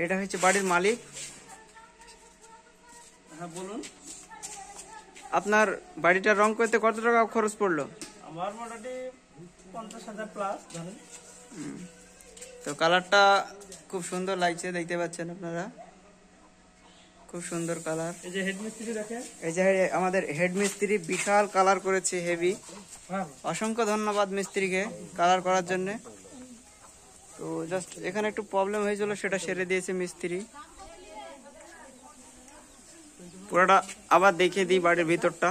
এটা হচ্ছে বাড়ির মালিক। হ্যাঁ বলুন। আপনার বাড়িটা রং করতে কত টাকা খরচ পড়লো? আমার মোটামুটি 50,000 প্লাস ধরেন। তো কালারটা খুব সুন্দর লাগছে, দেখতে পাচ্ছেন আপনারা, খুব সুন্দর কালার। এই যে হেড মিস্ত্রি দেখেন, এই যে আমাদের হেড মিস্ত্রি বিশাল কালার করেছে, হেভি। হ্যাঁ অসংখ্য ধন্যবাদ মিস্ত্রিকে কালার করার জন্য। তো জাস্ট এখানে একটু প্রবলেম হয়েছিল, সেটা সেরে দিয়েছে মিস্ত্রি। পুরোটা আবার দেখিয়ে দিই বাড়ির ভিতরটা।